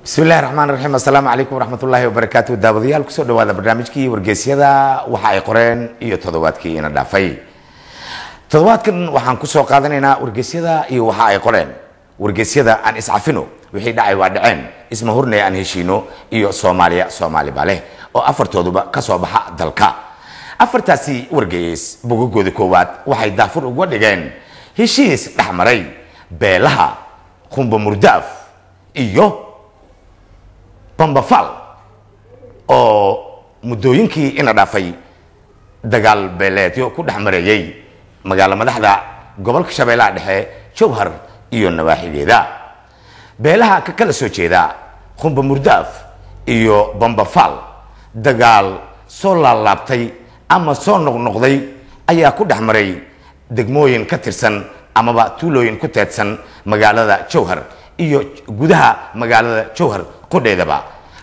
بسم الله الرحمن الرحيم السلام عليكم ورحمة الله وبركاته داوديال كسر دواد برنامجكي ورجسيدا وحاي قرين iyo toddobaadkii ina dhaafay toddobaadkan waxaan ku soo qaadanaynaa wargeysyada iyo waxa ay qoreen wargeysyada aan iscafino wixii dhacay waa dhaceen isma hurnay aan heshiino iyo Soomaali bale oo afartooduba ka soo baxa dalka afartaasi wargeys bogogooda koowaad waxay daafur uga dhigeen heshiis dhaxmaray beelaha qumba murdaaf iyo bambafal oo muddooyinkii ina dhaafay dagaal beeleedyo ku dhaxmareeyay magaalo madaxda gobolka Shabeellaha Dhexe Jowhar iyo nawaaxigeeda beelaha ka kala soo jeeda qumba murdaaf iyo bambafal dagaal soo laabtay ama soo noqnoqday ayaa ku dhaxmaray degmooyin ka tirsan amaba tuulooyin ku teedsan magaalada Jowhar iyo gudaha magaalada Jowhar qodheedaba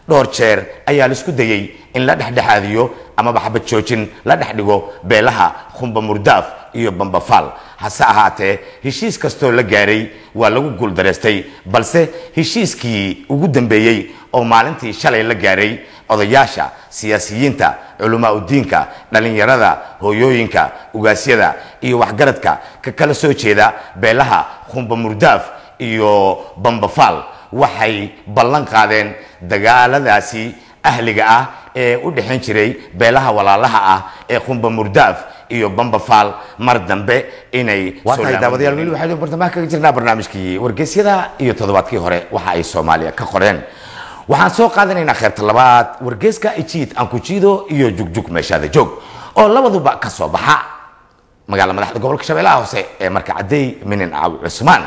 dhowr jeer ayaa la isku dayay in la dhaxdhaxaadiyo ama xabad joojin la dhaxdhigo beelaha qumba murdaaf iyo bambafal hase ahaatee heshiis kasto la gaaray waa lagu guul dareystay balse heshiiskii ugu dambeeyay oo maalintii shalay la gaaray odayaasha siyaasiyiinta culumaa u diinka dhalinyarada hooyooyinka ugaasyada iyo waxgaradka ka kala soo jeeda beelaha qumba murdaaf iyo bambafal waxay ballan qaadeen dagaaladaasi ahliga ah ee u dhaxan jiray beelaha walaalaha ah ee qumba murdaaf iyo bambafal mar dambe inay soo daawadayaal wili waxay barnaamijka ka jirnaa barnaamijkii wargeysyada iyo toddobaadkii hore waxa ay Soomaaliya ka qoreen waxaan soo qaadanaynaa qaybta labaad wargeyska Ijiid aan ku jiido iyo jugjug meeshada joog oo labaduba ka soo baxa magaalo madaxda gobolka Shabeellaha Hoose ee marka caday minin Cusmaan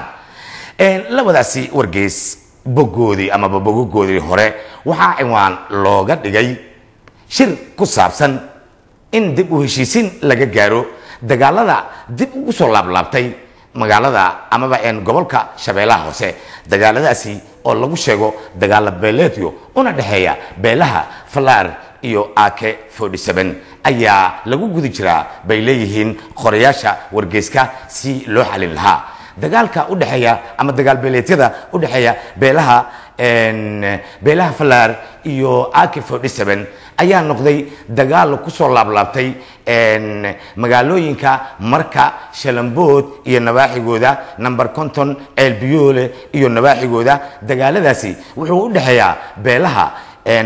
labadaasi wargeys bogoodii ama bogogoodii hore waxa ciwaan looga dhigay shir ku saabsan in dib u heshiisin laga gaaro dagaalada dib ugu soo laabtay magaalada amaba gobolka Shabeellaha Hoose dagaaladaasi oo lagu sheego dagaal beeleedyo una dhaxeeya beelaha Falaar iyo AK47 ayaa lagu gudi jiraa bay leeyihiin qorayaasha wargeyska si loo xalin lahaa dagaalka u dhaxeeya ama dagaal beeleedyada u dhaxeeya beelaha Falaar iyo AK47 ayaa noqday dagaal ku soo laabtay magaalooyinka Marka Shalambood iyo nawaaxigooda number 50 Elbiyoole iyo nawaaxigooda dagaaladaasi wuxuu u dhaxeeyaa beelaha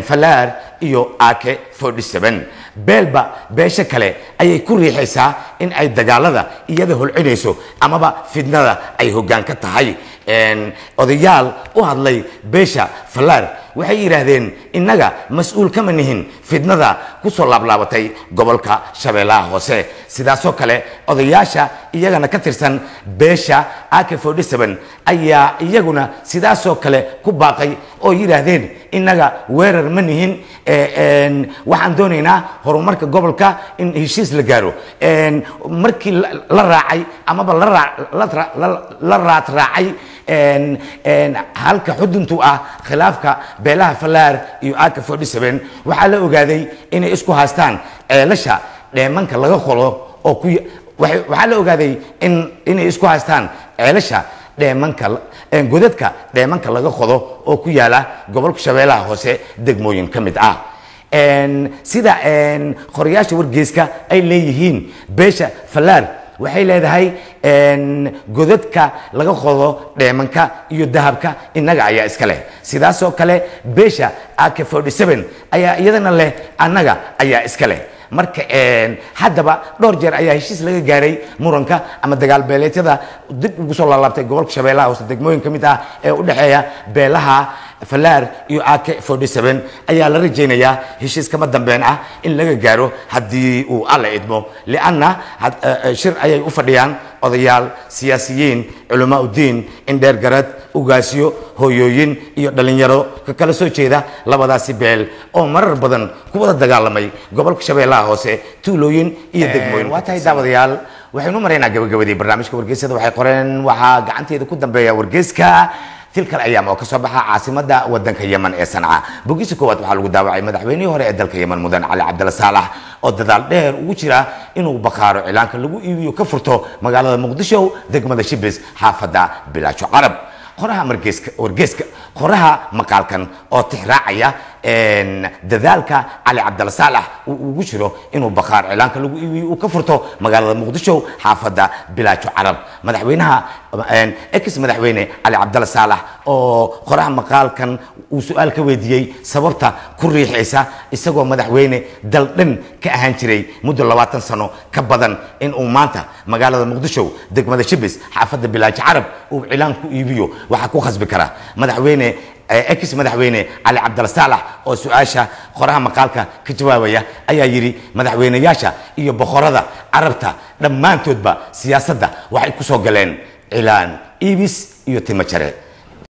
Falaar iyo AK47 beelba beesha kale ayay ku riixaysaa in ay dagaalada iyada holcinayso amaba fidnada ay hoggaan ka tahay odayaal u hadlay beesha Falaar waxay yiraahdeen inaga mas'uul kama nihin fidnada ku soo laabatay gobolka Shabeellaha Hoose sidaasoo kale odayaasha iyagana ka tirsan beesha AK47 ayaa iyaguna sidaasoo kale ku baaqay oo yiraahdeen inaga weerar ma nihin waxaan doonaynaa horumarka gobolka in heshiis la gaaro markii la raacay amaba la raacay halka xuduntu ah khilaafka beelaha Falaar iyo AK47 waxa la ogaaday inay isku haastaan ceelasha dheemanka laga qolo oo waxa la ogaaday inay isku haastaan ceelasha dheemanka godadka dheemanka laga qodo oo ku yaala gobolka Shabeellaha Hoose degmooyin kamid ah sida qorayaasha wargeyska ay leeyihiin beesha Falaar waxay leedahay godadka laga qodo dheemanka iyo dahabka inaga ayaa iska leh sidaasoo kale beesha AK47 ayaa iyadana leh anaga ayaa iska leh marka haddaba dhowr jeer ayaa heshiis laga gaaray muranka ama dagaal beeleedyada dib ugu soo laabtay gobolka Shabeellaha Hoose degmooyin kamid ah ee u dhaxeeya beelaha Falaar iyo AK47 ayaa la rajaynayaa heshiis kama dambeyn ah in laga gaaro hadii uu alla idmo lianna shir ayay u fadhiyaan odayaal siyaasiyiin culumaa u diin indheer garad ugaasyo hooyooyin iyo dhalinyaro ka kala soo jeeda labadaasi beel oo marar badan ku wada dagaalamay gobolka Shabeellaha Hoose tuulooyin iyo degmooyin waa tahay daawadayaal waxaynu maraynaa gabagabadii barnaamijka wargeysyada waxay qoreen waxa gacanteeda ku dambeeya wargeyska تلك الأيام وكسبها عاصمة ودنك اليمن صنعاء بوجيس كوات وحلو داوعي مدحويني هوري دلك اليمن مدن علي عبد الله صالح oo dadaal dheer ugu jira inuu baqaaro ciidanka lagu iibiyo ka furto magaalada Muqdisho degmada Shibis xaafada Bilaajo Carab qoraha wargeyska qoraha maqaalkan oo tixraacaya dadaalka cali cabdalla saalax uu ugu jiro inuu bakhaar cilaanka lagu iibiyo uu ka furto magaalada muqdisho xaafadda bilaajo carab madaxweynaha ex madaxweyne cali cabdalla saalax oo qoraha maqaalkan uu su'aal ka weydiiyey sababta ku riixaysa isagoo madaxweyne dal dhan ka ahaan jiray muddo 20 sano ka badan in uu maanta magaalada muqdisho degmada shibis xaafadda bilaajo carab uu cilaan ku iibiyo waxa ku khasbi kara madaxweyne ex madaxweyne cali cabdalla saalax oo su'aasha qoraha maqaalka ka jawaabaya ayaa yiri madaxweynayaasha iyo boqorada carabta dhammaantoodba siyaasadda waxay ku soo galeen cilaan iibis iyo timo jare